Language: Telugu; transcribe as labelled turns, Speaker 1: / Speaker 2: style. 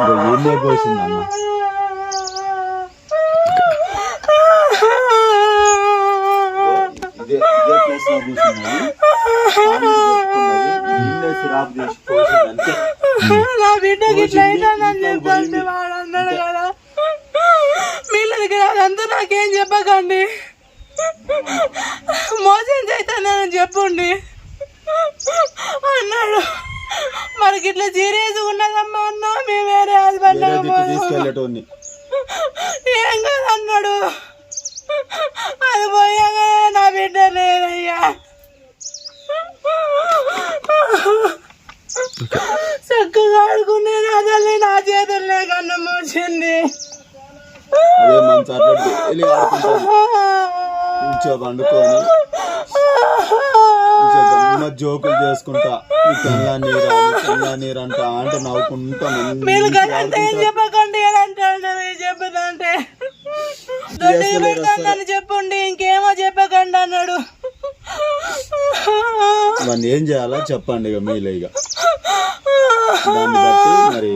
Speaker 1: ఏం పోసింది అన్న ఇదే ప్లేస్ లో కూర్చున్నది సిరాప్ చేసి పోసింది అంతే.
Speaker 2: నా బిడ్డకి ఇట్లా అయిపోయిందని చెప్పండి వాడు అన్నాడు కదా వీళ్ళ దగ్గర అదంతా నాకేం చెప్పకండి మోసం చేస్తానని చెప్పండి అన్నాడు. మనకి ఇట్లా సీరియస్ ఉన్నదమ్మా అన్నా మేము వేరే హాస్పిటల్ ఏం కాదు అన్నాడు. అది పోయాగా నా బిడ్డ లేదయ్యా చక్కగా ఆడుకునే రాజల్ని నా చేతుల్లో కన్నా మోసింది.
Speaker 1: అదే మంచి అట్లా పండుకొని జోకులు చేసుకుంటా తెల్ల నీరు అంట అంటే నవ్వుకుంటా
Speaker 2: చెప్పకండి చెప్పదంటే చెప్పండి ఇంకేమో చెప్పకండి అన్నాడు.
Speaker 1: ఏం చేయాలా చెప్పండి ఇక మీలే ఇక దాన్ని బట్టి మరి